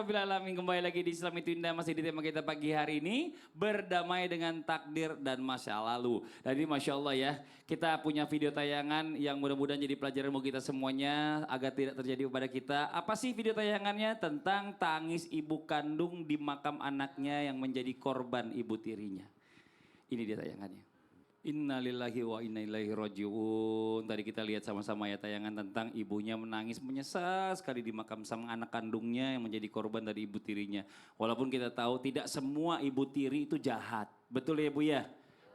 Rabbil Alamin. Kembali lagi di Islam itu Indah, masih di tema kita pagi hari ini. Berdamai dengan takdir dan masa lalu. Dan ini Masya Allah ya, kita punya video tayangan yang mudah-mudahan jadi pelajaran bagi kita semuanya. Agar tidak terjadi kepada kita. Apa sih video tayangannya? Tentang tangis ibu kandung di makam anaknya yang menjadi korban ibu tirinya. Ini dia tayangannya. Innalillahi wa inna ilaihi rajiun. Tadi kita lihat sama-sama ya tayangan tentang ibunya menangis menyesal sekali di makam sang anak kandungnya yang menjadi korban dari ibu tirinya. Walaupun kita tahu tidak semua ibu tiri itu jahat. Betul ya Bu ya?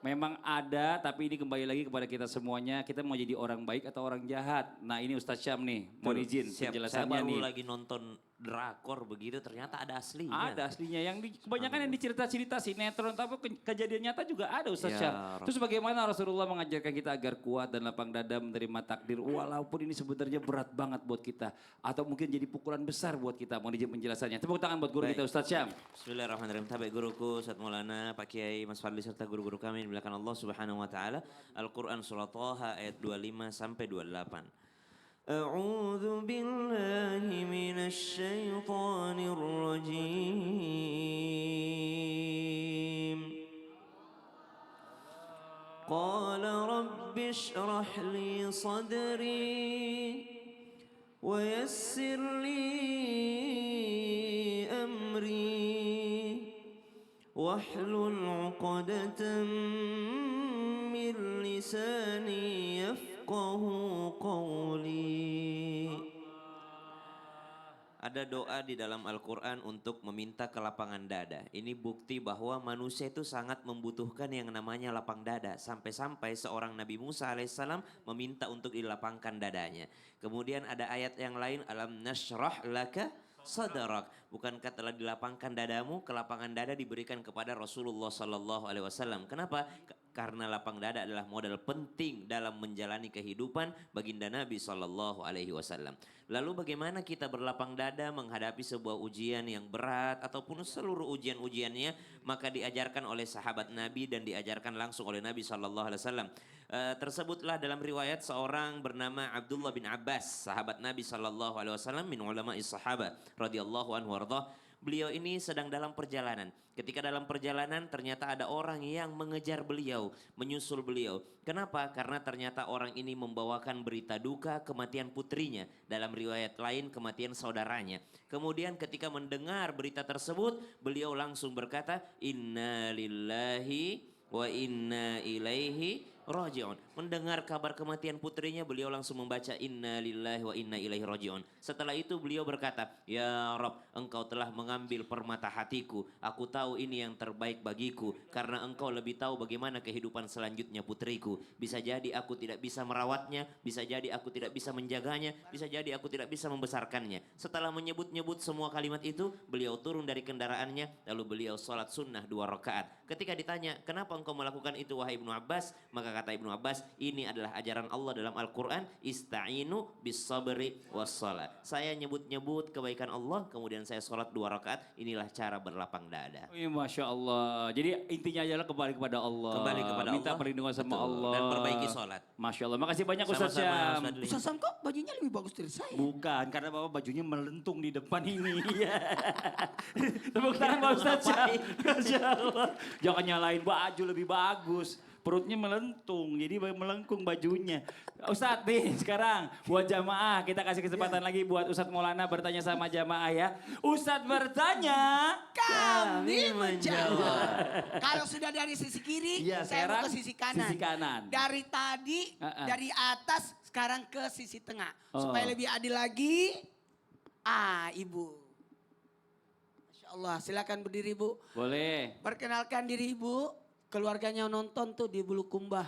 Memang ada, tapi ini kembali lagi kepada kita semuanya. Kita mau jadi orang baik atau orang jahat. Nah ini Ustadz Syam nih, mau izin penjelasannya saya baru nih. lagi nonton drakor begitu, ternyata ada aslinya. Ada aslinya, yang kebanyakan yang dicerita-cerita sinetron, tapi kejadian nyata juga ada Ustaz Ya, Syam. Terus bagaimana Rasulullah mengajarkan kita agar kuat dan lapang dada menerima takdir, walaupun ini sebenarnya berat banget buat kita. Atau mungkin jadi pukulan besar buat kita, mau izin penjelasannya. Tepuk tangan buat guru kita Ustaz Syam. Bismillahirrahmanirrahim. Tabe guruku, Ustaz Maulana, Pak Kiai, Mas Fadli serta guru-guru kami yang dimuliakan Allah Subhanahu wa taala. Al-Qur'an surah Thaha ayat 25 sampai 28. أعوذ بالله من الشيطان الرجيم قال رب اشرح لي صدري ويسر لي أمري واحلل عقدة من لساني يفقه قولي. Ada doa di dalam Al-Quran untuk meminta kelapangan dada. Ini bukti bahwa manusia itu sangat membutuhkan yang namanya lapang dada. Sampai-sampai seorang Nabi Musa alaihissalam meminta untuk dilapangkan dadanya. Kemudian ada ayat yang lain, alam nashrah laka sadrak. Bukankah telah dilapangkan dadamu? Kelapangan dada diberikan kepada Rasulullah sallallahu alaihi wasallam. Kenapa? Karena lapang dada adalah modal penting dalam menjalani kehidupan baginda Nabi sallallahu alaihi wasallam. Lalu bagaimana kita berlapang dada menghadapi sebuah ujian yang berat ataupun seluruh ujian-ujiannya? Maka diajarkan oleh sahabat Nabi dan diajarkan langsung oleh Nabi sallallahu alaihi wasallam. Tersebutlah dalam riwayat seorang bernama Abdullah bin Abbas, sahabat Nabi sallallahu alaihi wasallam min ulama'is sahabat radhiyallahu anhu warḍah. Beliau ini sedang dalam perjalanan. Ketika dalam perjalanan ternyata ada orang yang mengejar beliau, menyusul beliau. Kenapa? Karena ternyata orang ini membawakan berita duka kematian putrinya. Dalam riwayat lain kematian saudaranya. Kemudian ketika mendengar berita tersebut, beliau langsung berkata, Inna lillahi wa inna ilaihi raji'un. Mendengar kabar kematian putrinya, beliau langsung membaca Inna lillahi wa inna ilaihi raji'un. Setelah itu beliau berkata, Ya Rabb, engkau telah mengambil permata hatiku. Aku tahu ini yang terbaik bagiku. Karena engkau lebih tahu bagaimana kehidupan selanjutnya putriku. Bisa jadi aku tidak bisa merawatnya. Bisa jadi aku tidak bisa menjaganya. Bisa jadi aku tidak bisa membesarkannya. Setelah menyebut-nyebut semua kalimat itu, beliau turun dari kendaraannya. Lalu beliau sholat sunnah 2 rakaat. Ketika ditanya, kenapa engkau melakukan itu wahai Ibnu Abbas? Maka kata Ibnu Abbas, ini adalah ajaran Allah dalam Al-Quran. Ista'inu bis sabri was salat. Saya nyebut-nyebut kebaikan Allah, kemudian saya sholat 2 rakaat. Inilah cara berlapang dada. Masya Allah. Jadi intinya adalah kembali kepada Allah. Kembali kepada Minta Allah. perlindungan sama Betul. Allah. Dan perbaiki sholat. Masya Allah. Makasih banyak Ustaz Sama-sama, Syam. Mas Fadli. Ustaz Sam kok bajunya lebih bagus dari saya? Bukan, karena Bapak bajunya melentung di depan ini. Tepuk tangan Pak Ustaz Syam. Masya Allah. Jangan nyalain baju lebih bagus. Perutnya melentung, jadi melengkung bajunya. Ustadz nih sekarang buat jamaah, kita kasih kesempatan lagi buat Ustadz Maulana bertanya sama jamaah ya. Ustadz bertanya, Kami menjawab. Kalau sudah dari sisi kiri, Iya, saya sekarang mau ke sisi kanan. sisi kanan. Dari tadi, dari atas, sekarang ke sisi tengah. Supaya lebih adil lagi. Ibu. Masya Allah, silakan berdiri Bu. Boleh. Perkenalkan diri Ibu. Keluarganya nonton tuh di Bulukumba.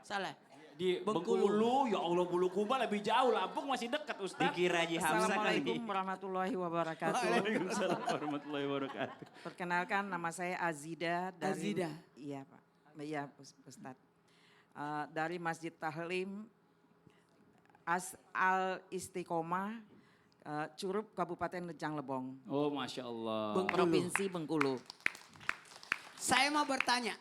Salah. Di Bengkulu, ya Allah Bulukumba lebih jauh, Lampung masih dekat Ustadz. Dikira Haji Hamzah Assalamualaikum kali. warahmatullahi wabarakatuh. Waalaikumsalam warahmatullahi wabarakatuh. Perkenalkan nama saya Azida dari Azida. Iya Pak. Iya Ustaz. Dari Masjid Tahlim Al Istiqomah Curup Kabupaten Rejang Lebong. Oh Masya Allah. Provinsi Bengkulu. Saya mau bertanya.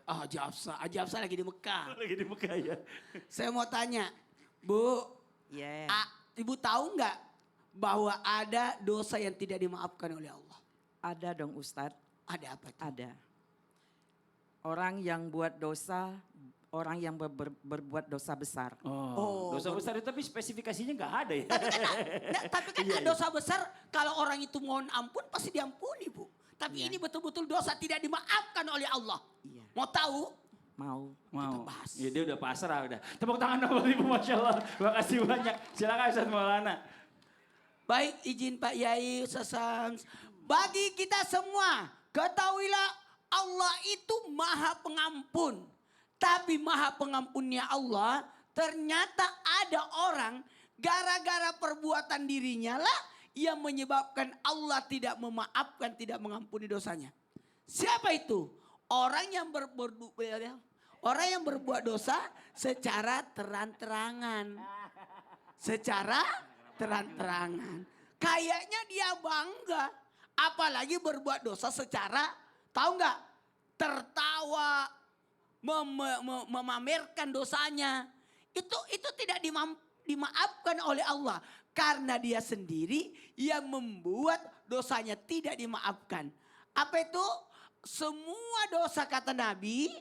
Haji Hafsah lagi di Mekah. Lagi di Mekah ya. Saya mau tanya, Bu, Iya. Ibu tahu nggak bahwa ada dosa yang tidak dimaafkan oleh Allah? Ada dong Ustadz, Ada apa itu? ada. Orang yang buat dosa, orang yang berbuat dosa besar. Oh, Dosa besar itu tapi spesifikasinya nggak ada ya. Tapi kan dosa besar kalau orang itu mohon ampun pasti diampuni Bu. Tapi Iya. ini betul-betul dosa tidak dimaafkan oleh Allah. Iya. Mau tahu? Mau. Mau. bahas. Ya dia udah pasrah udah. Tepuk tangan dong buat Ibu, Masya Allah. Terima kasih banyak. Silakan Ustaz Maulana. Baik, izin Pak Yai, Ustaz Sams. Bagi kita semua, ketahuilah Allah itu maha pengampun. Tapi maha pengampunnya Allah, ternyata ada orang gara-gara perbuatan dirinya lah yang menyebabkan Allah tidak memaafkan, tidak mengampuni dosanya. Siapa itu? Orang yang berbuat dosa secara terang-terangan. Secara terang-terangan. Kayaknya dia bangga. Apalagi berbuat dosa secara, tahu nggak? Tertawa, memamerkan dosanya. Itu tidak dimaafkan oleh Allah. Karena dia sendiri yang membuat dosanya tidak dimaafkan. Apa itu? Semua dosa kata Nabi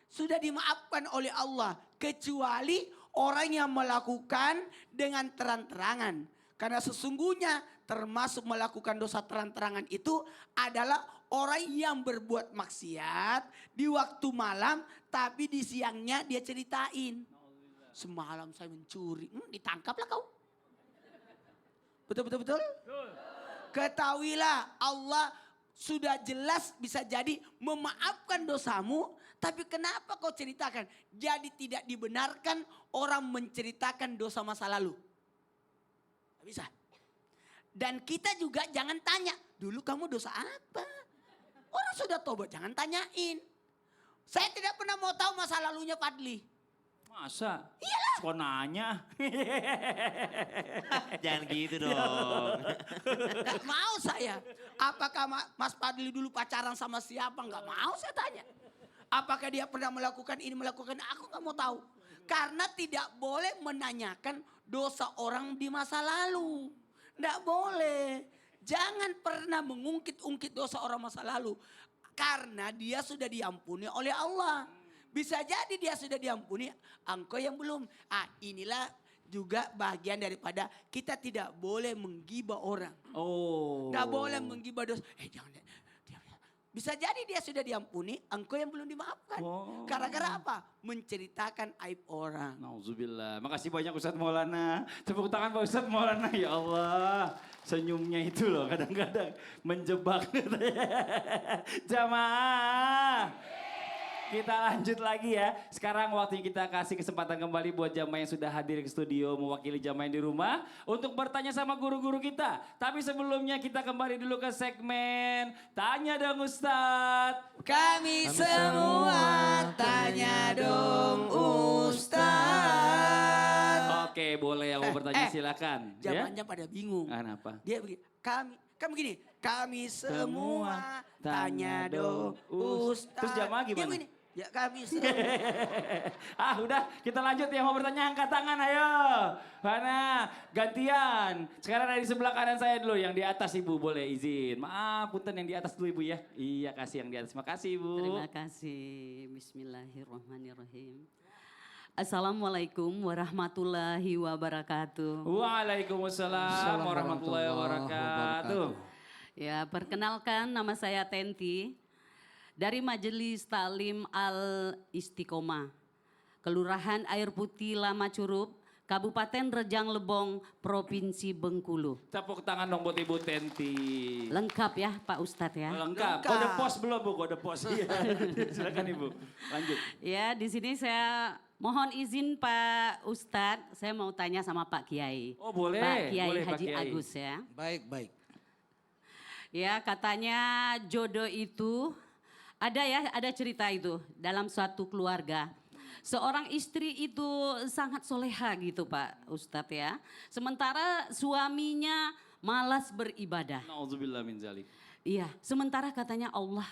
sudah dimaafkan oleh Allah. Kecuali orang yang melakukan dengan terang-terangan. Karena sesungguhnya termasuk melakukan dosa terang-terangan itu adalah orang yang berbuat maksiat di waktu malam. Tapi di siangnya dia ceritain. Semalam saya mencuri. Ditangkaplah kau. Betul. Ketahuilah Allah sudah jelas bisa jadi memaafkan dosamu. Tapi kenapa kau ceritakan? Jadi tidak dibenarkan orang menceritakan dosa masa lalu. Tidak bisa. Dan kita juga jangan tanya. Dulu kamu dosa apa? Orang sudah tobat jangan tanyain. Saya tidak pernah mau tahu masa lalunya Fadli. Masa? Iyalah. Kok nanya? Jangan gitu dong. Gak mau saya. Apakah Mas Fadli dulu pacaran sama siapa? Gak mau saya tanya. Apakah dia pernah melakukan ini, melakukan ini? Aku gak mau tahu. Karena tidak boleh menanyakan dosa orang di masa lalu. Gak boleh. Jangan pernah mengungkit-ungkit dosa orang masa lalu. Karena dia sudah diampuni oleh Allah. Bisa jadi dia sudah diampuni, engkau yang belum. Inilah juga bagian daripada kita tidak boleh menggibah orang. Oh. Tidak boleh menggibah dosa. Jangan. Bisa jadi dia sudah diampuni, engkau yang belum dimaafkan. Oh. Gara-gara apa? Menceritakan aib orang. Nauzubillah. Makasih banyak Ustadz Maulana. Tepuk tangan Pak Ustadz Maulana. Ya Allah. Senyumnya itu loh kadang-kadang menjebak. Jamaah. Kita lanjut lagi ya. Sekarang waktunya kita kasih kesempatan kembali buat jamaah yang sudah hadir ke studio mewakili jamaah yang di rumah untuk bertanya sama guru-guru kita. Tapi sebelumnya kita kembali dulu ke segmen Tanya Dong Ustadz. Kami semua tanya dong Ustaz. Oke, boleh yang mau bertanya silakan. Jamannya pada bingung. Kenapa? Dia begini, kami begini, kami semua tanya dong Ustaz. Terus jamaah Dia gimana? begini, ya kami semua. Udah kita lanjut yang mau bertanya angkat tangan ayo. Mana gantian. Sekarang dari sebelah kanan saya dulu yang di atas Ibu boleh izin. Maaf punten yang di atas dulu Ibu ya. Iya kasih yang di atas. Makasih Ibu. Terima kasih. Bismillahirrahmanirrahim. Assalamualaikum warahmatullahi wabarakatuh. Waalaikumsalam warahmatullahi wabarakatuh. Ya, perkenalkan nama saya Tenti dari Majelis Taklim Al Istiqomah, Kelurahan Air Putih Lama Curup, Kabupaten Rejang Lebong, Provinsi Bengkulu. Tepuk tangan dong buat Ibu Tenti. Lengkap ya Pak Ustadz ya. Lengkap. Kode pos belum Bu? Kode pos. Iya. Silakan Ibu. Lanjut. Ya, di sini saya mohon izin Pak Ustadz, saya mau tanya sama Pak Kiai. Oh boleh. Pak Kiai Boleh, Pak Haji Kiai. Agus ya. Baik. Ya katanya jodoh itu ada cerita itu dalam suatu keluarga. Seorang istri itu sangat soleha gitu Pak Ustadz ya. Sementara suaminya malas beribadah. Nauzubillah min zalik. Iya, sementara katanya Allah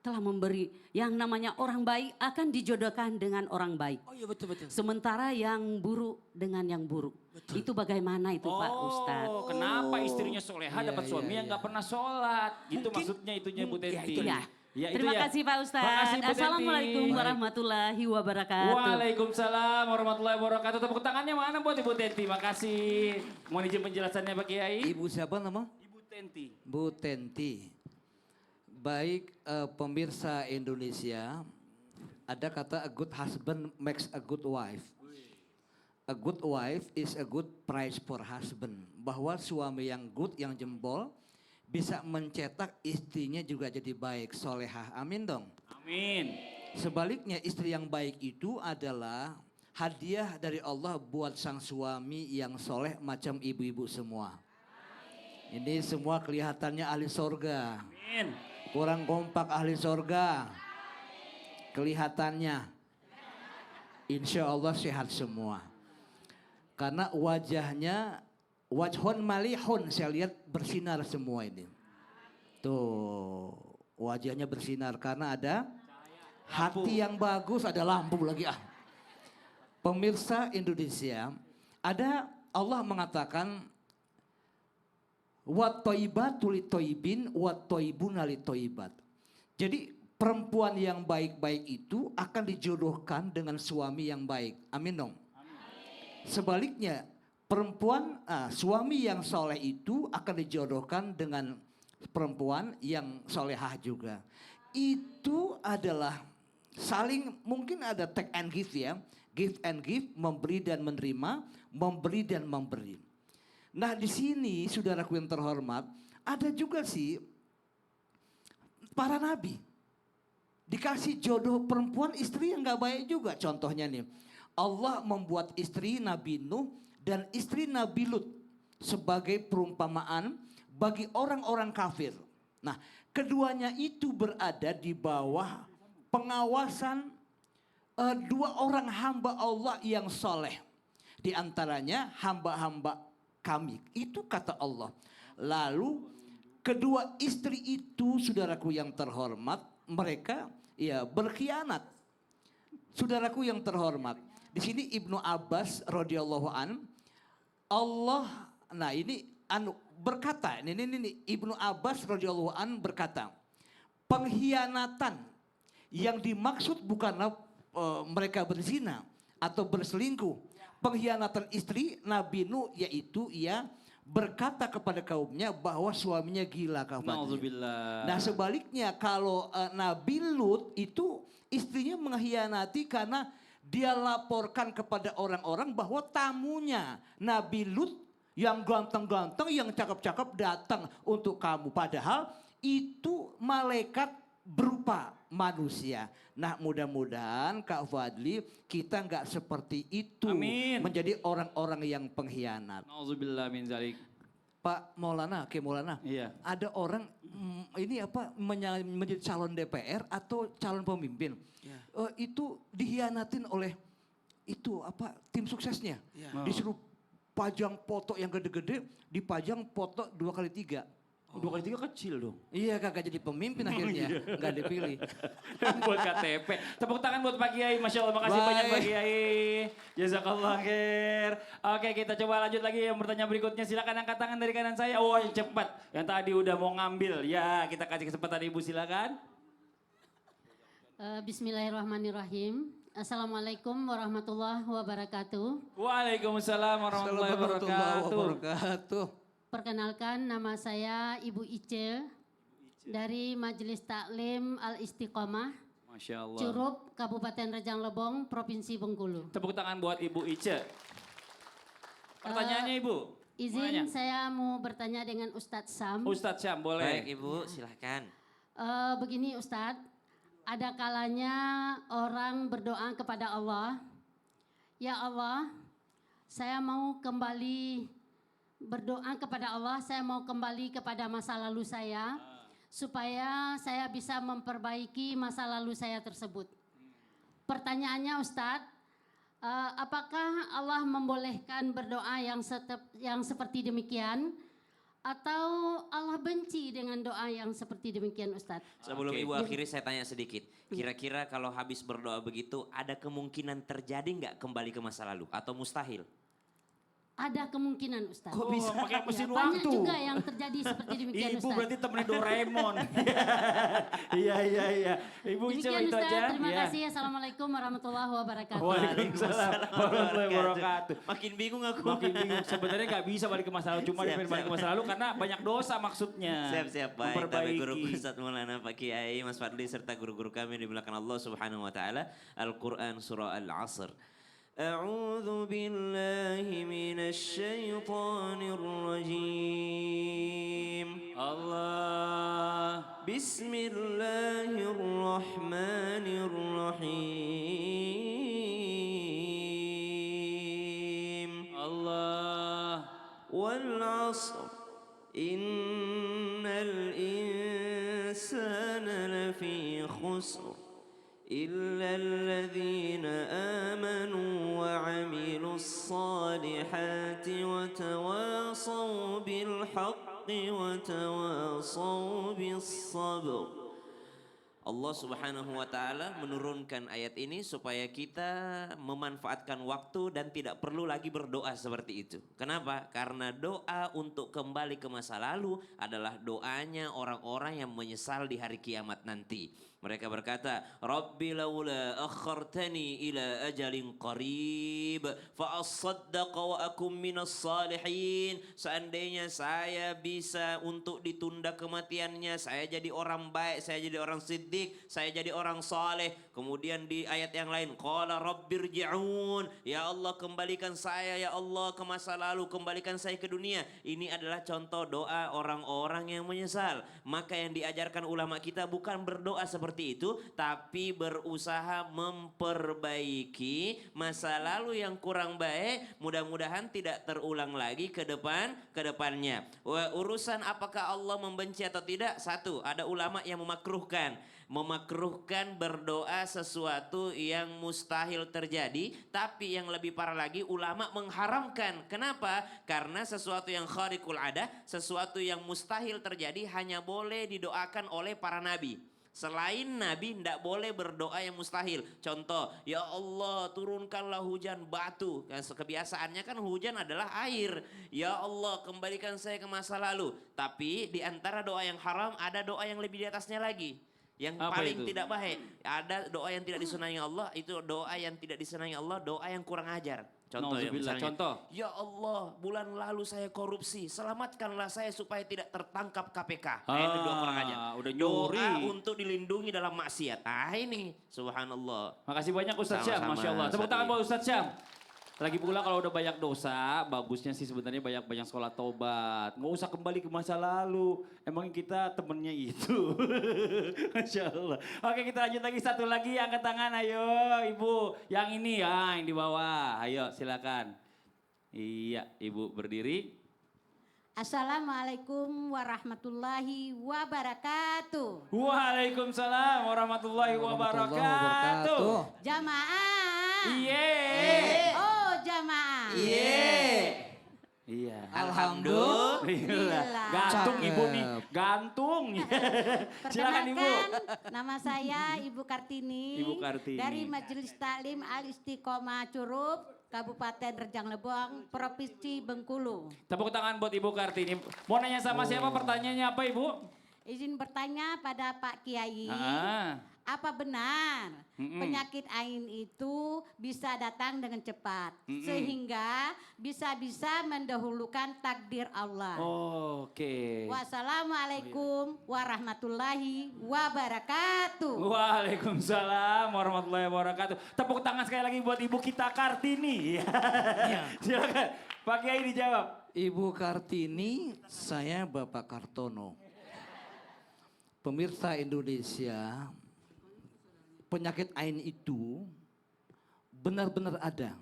telah memberi. Yang namanya orang baik akan dijodohkan dengan orang baik. Oh iya betul-betul. Sementara yang buruk dengan yang buruk. Itu bagaimana itu Pak Ustadz? Oh, kenapa istrinya soleha dapat suami yang nggak pernah sholat? Gitu Mungkin- maksudnya itunya Bu ya, Tenti. itu Ya. Ya, itu Terima ya. kasih Pak Ustadz. Makasih, Bu Tenti. Assalamualaikum warahmatullahi wabarakatuh. Waalaikumsalam warahmatullahi wabarakatuh. Tepuk tangannya mana buat Ibu Tenti? Makasih. Mohon izin penjelasannya Pak Kiai. Ibu siapa nama? Ibu Tenti. Bu Tenti. Baik pemirsa Indonesia, ada kata a good husband makes a good wife. A good wife is a good price for husband. Bahwa suami yang good, yang jempol, bisa mencetak istrinya juga jadi baik, solehah. Amin dong. Amin. Sebaliknya istri yang baik itu adalah hadiah dari Allah buat sang suami yang soleh macam ibu-ibu semua. Ini semua kelihatannya ahli sorga. Amin. Kurang kompak ahli sorga. Kelihatannya. Insya Allah sehat semua. Karena wajahnya, wajhun malihun, saya lihat bersinar semua ini. Tuh, wajahnya bersinar karena ada hati yang bagus, ada lampu lagi ah. Pemirsa Indonesia, ada Allah mengatakan wat toibatu li toibin, wat toibuna li toibat. Jadi perempuan yang baik-baik itu akan dijodohkan dengan suami yang baik. Amin dong. Sebaliknya perempuan, suami yang soleh itu akan dijodohkan dengan perempuan yang solehah juga. Itu adalah saling, mungkin ada take and give ya. Give and give, memberi dan menerima, memberi dan memberi. Nah di sini saudaraku yang terhormat, ada juga sih para nabi. Dikasih jodoh perempuan istri yang gak baik juga. Contohnya nih, Allah membuat istri Nabi Nuh dan istri Nabi Lut sebagai perumpamaan bagi orang-orang kafir. Nah, keduanya itu berada di bawah pengawasan dua orang hamba Allah yang soleh. Di antaranya hamba-hamba kami. Itu kata Allah. Lalu kedua istri itu saudaraku yang terhormat, mereka ya berkhianat. Saudaraku yang terhormat. Di sini Ibnu Abbas radhiyallahu an, Allah, nah ini berkata, ini Ibnu Abbas radhiyallahu an berkata, pengkhianatan yang dimaksud bukanlah mereka berzina atau berselingkuh. Pengkhianatan istri Nabi Nuh yaitu ia berkata kepada kaumnya bahwa suaminya gila kafatnya. Nauzubillah. Nah sebaliknya kalau Nabi Lut itu istrinya mengkhianati karena dia laporkan kepada orang-orang bahwa tamunya Nabi Lut yang ganteng-ganteng, yang cakep-cakep datang untuk kamu. Padahal itu malaikat berupa manusia. Nah mudah-mudahan Kak Fadli kita nggak seperti itu. Amin. Menjadi orang-orang yang pengkhianat. Nauzubillah min zalik. Pak Maulana, Maulana. Iya. Ada orang ini apa menjadi calon DPR atau calon pemimpin. Itu dihianatin oleh itu apa tim suksesnya. Disuruh pajang foto yang gede-gede, dipajang foto 2x3. 2x3 kecil dong. Iya kagak jadi pemimpin akhirnya, nggak dipilih. Buat KTP. Tepuk tangan buat Pak Kiai. Masya Allah, makasih Baik. banyak Pak Kiai. Jazakallah khair. Oke, kita coba lanjut lagi yang pertanyaan berikutnya. Silakan angkat tangan dari kanan saya. Oh, yang cepat. Yang tadi udah mau ngambil. Ya, kita kasih kesempatan Ibu, silakan. Bismillahirrahmanirrahim. Assalamualaikum warahmatullahi wabarakatuh. Waalaikumsalam warahmatullahi wabarakatuh. wabarakatuh. Perkenalkan nama saya Ibu Ice dari Majelis Taklim Al-Istiqomah, Masya Allah. Curup, Kabupaten Rejang Lebong, Provinsi Bengkulu. Tepuk tangan buat Ibu Ice. Pertanyaannya Ibu. Izin Nanya. saya mau bertanya dengan Ustadz Sam. Ustadz Syam, boleh. Baik Ibu, silahkan. Begini Ustadz, ada kalanya orang berdoa kepada Allah, ya Allah, saya mau kembali berdoa kepada Allah, saya mau kembali kepada masa lalu saya, supaya saya bisa memperbaiki masa lalu saya tersebut. Pertanyaannya Ustadz, apakah Allah membolehkan berdoa yang seperti demikian? Atau Allah benci dengan doa yang seperti demikian Ustadz? Sebelum Oke. Ibu akhiri saya tanya sedikit. Kira-kira kalau habis berdoa begitu ada kemungkinan terjadi nggak kembali ke masa lalu atau mustahil? Ada kemungkinan Ustadz. Kok bisa? Pakai mesin Ya, banyak waktu. juga yang terjadi seperti demikian Ibu Ustadz. berarti temennya Doraemon. Iya. Ibu coba Demikian itu Ustadz, aja. terima Ya. kasih. Assalamualaikum warahmatullahi wabarakatuh. Waalaikumsalam warahmatullahi wabarakatuh. Makin bingung aku. Makin bingung. Sebenarnya nggak bisa balik ke masa lalu, cuma Siap, dia balik ke masa lalu karena banyak dosa maksudnya. Siap-siap baik. Tapi Memperbaiki. guru Ustadz Maulana Pak Kiai, Mas Fadli serta guru-guru kami di belakang Allah Subhanahu wa taala. Al-Qur'an surah Al-Asr. أعوذ بالله من الشيطان الرجيم Allah. بسم الله الرحمن الرحيم Allah. والعصر إن الإنسان لفي خسر إلا الذين آمنوا وعملوا الصالحات وتواصوا بالحق وتواصوا بالصبر. Allah Subhanahu wa taala menurunkan ayat ini supaya kita memanfaatkan waktu dan tidak perlu lagi berdoa seperti itu. Kenapa? Karena doa untuk kembali ke masa lalu adalah doanya orang-orang yang menyesal di hari kiamat nanti. Mereka berkata, Rabbi laula akhartani ila ajalin qarib fa asaddaqa wa akum minas salihin. Seandainya saya bisa untuk ditunda kematiannya, saya jadi orang baik, saya jadi orang siddiq, saya jadi orang saleh. Kemudian di ayat yang lain, qala rabbirji'un, ya Allah kembalikan saya ya Allah ke masa lalu, kembalikan saya ke dunia. Ini adalah contoh doa orang-orang yang menyesal. Maka yang diajarkan ulama kita bukan berdoa seperti itu, tapi berusaha memperbaiki masa lalu yang kurang baik, mudah-mudahan tidak terulang lagi ke depannya. Urusan apakah Allah membenci atau tidak, satu, ada ulama yang memakruhkan berdoa sesuatu yang mustahil terjadi, tapi yang lebih parah lagi ulama mengharamkan. Kenapa? Karena sesuatu yang khariqul ada, sesuatu yang mustahil terjadi hanya boleh didoakan oleh para nabi. Selain Nabi tidak boleh berdoa yang mustahil. Contoh, ya Allah turunkanlah hujan batu. Kebiasaannya kan hujan adalah air. Ya Allah kembalikan saya ke masa lalu. Tapi di antara doa yang haram ada doa yang lebih di atasnya lagi. Yang Apa paling itu? tidak baik. Ada doa yang tidak disenangi Allah. Itu doa yang tidak disenangi Allah. Doa yang kurang ajar. Contoh ya, Nauzubillah, misalnya, contoh. ya Allah bulan lalu saya korupsi, selamatkanlah saya supaya tidak tertangkap KPK. Nah, itu doa kurang ajar. Udah nyuri. Doa untuk dilindungi dalam maksiat. Ah ini subhanallah. Makasih banyak Ustadz Syam, Sama-sama, Masya Allah. Tepuk Ustadz tangan Wi. buat Ustadz Syam. Lagi pula kalau udah banyak dosa, bagusnya sih sebenarnya banyak sekolah tobat. Nggak usah kembali ke masa lalu. Emang kita temennya itu. Masya Allah. Oke kita lanjut lagi, satu lagi angkat tangan. Ayo Ibu, yang ini ya, yang di bawah. Ayo silakan. Iya, Ibu berdiri. Assalamualaikum warahmatullahi wabarakatuh. Waalaikumsalam warahmatullahi wabarakatuh. Jamaah. Iya. Oh jamaah. Iya. Alhamdulillah. Gantung Ibu nih, Cakep. gantung. Silakan Ibu. Perkenalkan, nama saya Ibu Kartini. Ibu Kartini. Dari Majelis Taklim Al Istiqomah Curup, Kabupaten Rejang Lebong, Provinsi Bengkulu. Tepuk tangan buat Ibu Kartini. Mau nanya sama siapa, pertanyaannya apa Ibu? Izin bertanya pada Pak Kiai. Ah. Apa benar Mm-mm. penyakit ain itu bisa datang dengan cepat sehingga bisa-bisa mendahulukan takdir Allah? Oke. Wassalamualaikum warahmatullahi wabarakatuh. Waalaikumsalam warahmatullahi wabarakatuh. Tepuk tangan sekali lagi buat Ibu kita Kartini. Silakan. Pak Kiai dijawab. Ibu Kartini, saya Bapak Kartono. Pemirsa Indonesia, penyakit ain itu benar-benar ada.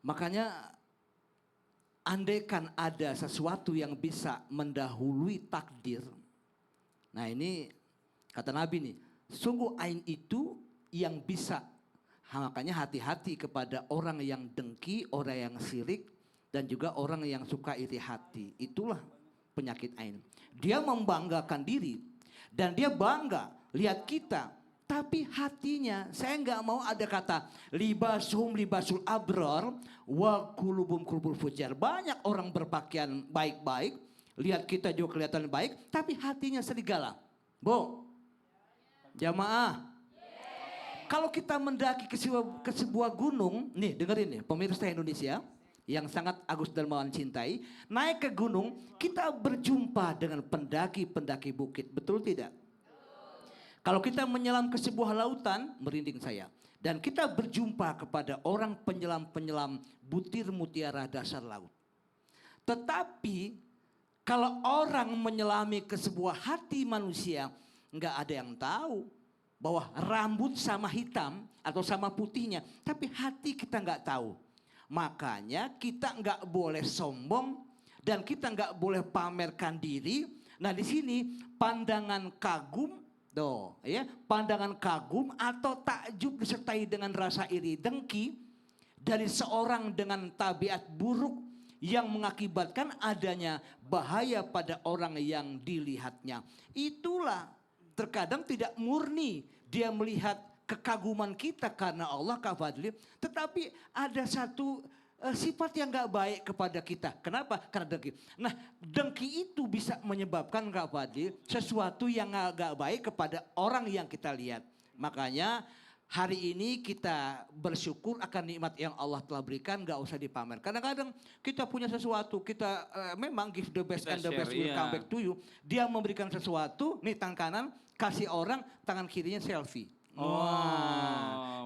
Makanya andaikan ada sesuatu yang bisa mendahului takdir. Nah ini kata Nabi nih, sungguh ain itu yang bisa. Makanya hati-hati kepada orang yang dengki, orang yang sirik, dan juga orang yang suka iri hati. Itulah penyakit ain. Dia membanggakan diri dan dia bangga lihat kita. Tapi hatinya, saya nggak mau ada kata libasum libasul abror wa kulubum kulubul fujar. Banyak orang berpakaian baik-baik, lihat kita juga kelihatan baik, tapi hatinya serigala. Bu, jamaah. Kalau kita mendaki ke sebuah gunung, nih dengerin nih pemirsa Indonesia yang sangat Agus Darmawan cintai, naik ke gunung, kita berjumpa dengan pendaki-pendaki bukit, betul tidak? Kalau kita menyelam ke sebuah lautan, merinding saya. Dan kita berjumpa kepada orang penyelam-penyelam butir mutiara dasar laut. Tetapi kalau orang menyelami ke sebuah hati manusia, nggak ada yang tahu bahwa rambut sama hitam atau sama putihnya. Tapi hati kita nggak tahu. Makanya kita nggak boleh sombong dan kita nggak boleh pamerkan diri. Nah di sini pandangan kagum, pandangan kagum atau takjub disertai dengan rasa iri dengki dari seorang dengan tabiat buruk yang mengakibatkan adanya bahaya pada orang yang dilihatnya. Itulah terkadang tidak murni dia melihat kekaguman kita karena Allah kafadli, tetapi ada satu sifat yang gak baik kepada kita. Kenapa? Karena dengki. Nah dengki itu bisa menyebabkan Kak Fadli sesuatu yang gak baik kepada orang yang kita lihat. Makanya hari ini kita bersyukur akan nikmat yang Allah telah berikan, gak usah dipamer. Kadang-kadang kita punya sesuatu, kita memang give the best and the best will come back to you. Dia memberikan sesuatu, nih tangan kanan kasih orang, tangan kirinya selfie.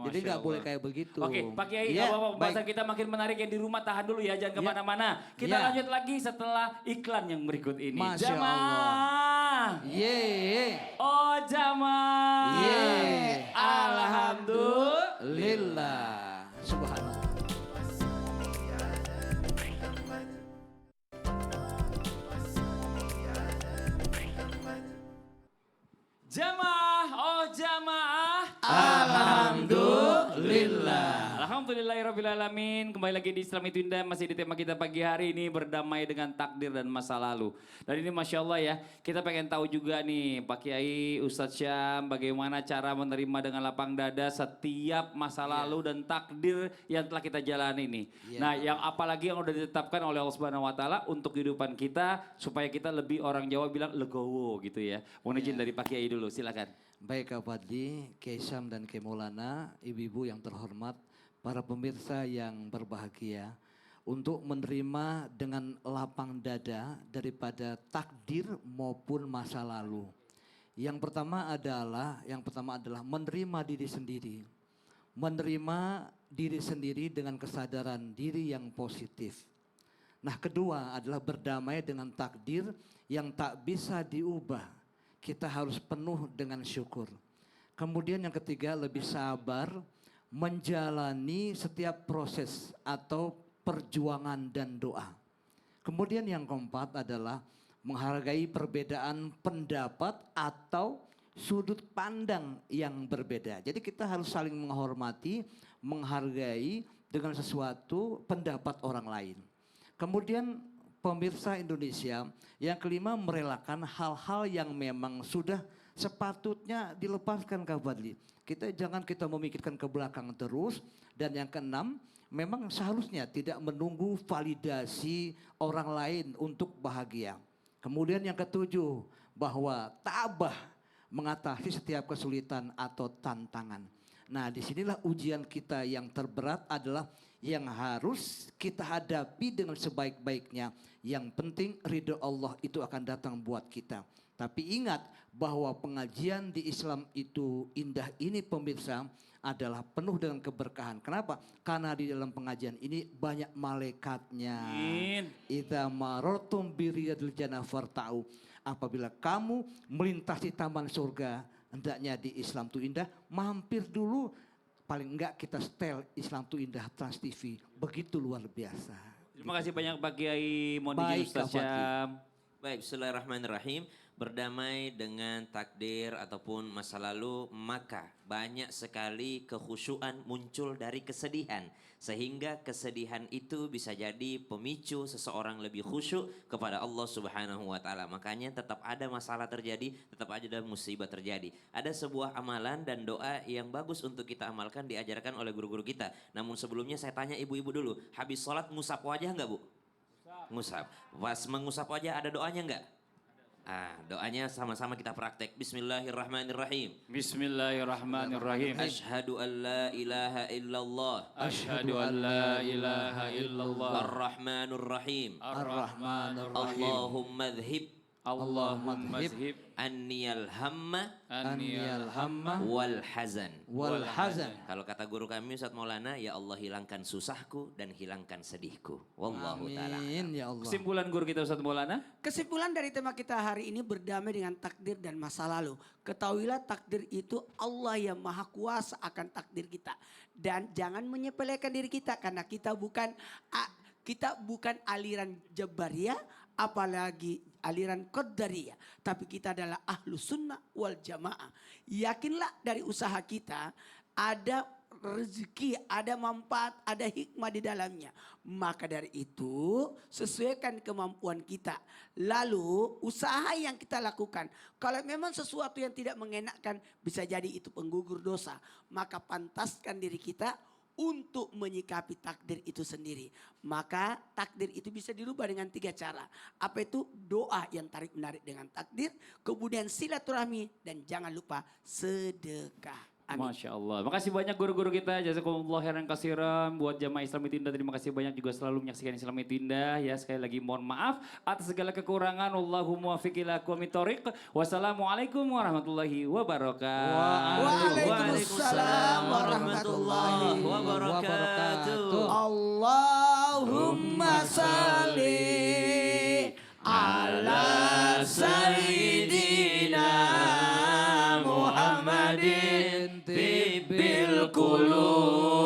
Jadi nggak boleh kayak begitu. Oke, Pak Kiai, nggak apa-apa. Pembahasan kita makin menarik, yang di rumah tahan dulu ya, jangan kemana-mana. Kita lanjut lagi setelah iklan yang berikut ini. Masya Jamaah. Oh jamaah. Alhamdulillah. Subhanallah. Jamaah, oh jamaah. Alhamdulillah. Alhamdulillahirrahmanirrahim. Kembali lagi di Islam itu Indah, masih di tema kita pagi hari ini, berdamai dengan takdir dan masa lalu. Dan ini Masya Allah ya, kita pengen tahu juga nih Pak Kiai, Ustadz Syam, bagaimana cara menerima dengan lapang dada setiap masa lalu dan takdir yang telah kita jalani nih. Nah yang apalagi yang udah ditetapkan oleh Allah Subhanahu Wa Taala untuk kehidupan kita, supaya kita lebih, orang Jawa bilang legowo gitu ya. Mohon izin dari Pak Kiai dulu, silakan. Baik Kak Fadli, Kiai Syam dan Kiai Maulana, ibu-ibu yang terhormat, para pemirsa yang berbahagia, untuk menerima dengan lapang dada daripada takdir maupun masa lalu. Yang pertama adalah menerima diri sendiri. Menerima diri sendiri dengan kesadaran diri yang positif. Nah kedua adalah berdamai dengan takdir yang tak bisa diubah. Kita harus penuh dengan syukur. Kemudian yang ketiga lebih sabar menjalani setiap proses atau perjuangan dan doa. Kemudian yang keempat adalah menghargai perbedaan pendapat atau sudut pandang yang berbeda. Jadi kita harus saling menghormati, menghargai dengan sesuatu pendapat orang lain. Kemudian pemirsa Indonesia, yang kelima merelakan hal-hal yang memang sudah sepatutnya dilepaskan Kak Fadli. Jangan kita memikirkan ke belakang terus. Dan yang keenam, memang seharusnya tidak menunggu validasi orang lain untuk bahagia. Kemudian yang ketujuh, bahwa tabah mengatasi setiap kesulitan atau tantangan. Nah disinilah ujian kita yang terberat adalah yang harus kita hadapi dengan sebaik-baiknya. Yang penting ridho Allah itu akan datang buat kita. Tapi ingat bahwa pengajian di Islam itu indah ini pemirsa adalah penuh dengan keberkahan. Kenapa? Karena di dalam pengajian ini banyak malaikatnya. Idza marartum biriyadil jannah farta'u. Apabila kamu melintasi taman surga, hendaknya di Islam itu indah, mampir dulu. Paling enggak kita setel Islam itu Indah Trans TV. Begitu luar biasa. Terima kasih banyak Pak Kiai, mohon izin Baik, Ustadz Kak Fadli. Syam. Baik, bismillahirrahmanirrahim. Berdamai dengan takdir ataupun masa lalu, maka banyak sekali kekhusyuan muncul dari kesedihan. Sehingga kesedihan itu bisa jadi pemicu seseorang lebih khusyuk kepada Allah Subhanahu wa Ta'ala. Makanya tetap ada masalah terjadi, tetap ada musibah terjadi. Ada sebuah amalan dan doa yang bagus untuk kita amalkan, diajarkan oleh guru-guru kita. Namun sebelumnya saya tanya ibu-ibu dulu, habis sholat ngusap wajah enggak, Bu? Ngusap. Pas mengusap wajah ada doanya enggak? Doanya sama-sama kita praktek. Bismillahirrahmanirrahim. Bismillahirrahmanirrahim. Asyhadu an la ilaha illallah. Asyhadu an la ilaha illallah. Ar-Rahmanur Rahim. Ar-Rahmanur Rahim. Allahumma dhhib Allahumma dhhib anniyal hamma anniyal hamma wal hazan. wal hazan. Kalau kata guru kami Ustaz Maulana, ya Allah hilangkan susahku dan hilangkan sedihku. Wallahu ta'ala. Amin ya Allah. Kesimpulan guru kita Ustaz Maulana. Kesimpulan dari tema kita hari ini berdamai dengan takdir dan masa lalu. Ketahuilah takdir itu Allah yang maha kuasa akan takdir kita. Dan jangan menyepelekan diri kita karena kita bukan aliran Jabariyah, apalagi aliran Qadariyah. Tapi kita adalah ahlu sunnah wal jamaah. Yakinlah dari usaha kita ada rezeki, ada manfaat, ada hikmah di dalamnya. Maka dari itu sesuaikan kemampuan kita. Lalu usaha yang kita lakukan. Kalau memang sesuatu yang tidak mengenakkan bisa jadi itu penggugur dosa. Maka pantaskan diri kita untuk menyikapi takdir itu sendiri. Maka takdir itu bisa dirubah dengan 3 cara. Apa itu? Doa yang tarik menarik dengan takdir. Kemudian silaturahmi dan jangan lupa sedekah. Amin. Masya Allah. Makasih banyak guru-guru kita. Jazakumullah khairan katsiran. Buat jamaah Islam Indah, terima kasih banyak juga selalu menyaksikan Islam Indah. Ya, sekali lagi mohon maaf atas segala kekurangan. Allahumma muwaffiq ila aqwamit thoriq. Wassalamualaikum warahmatullahi wabarakatuh. Waalaikumsalam warahmatullahi wabarakatuh. Allahumma salli ala sayyidina Muhammadin tibbil qulub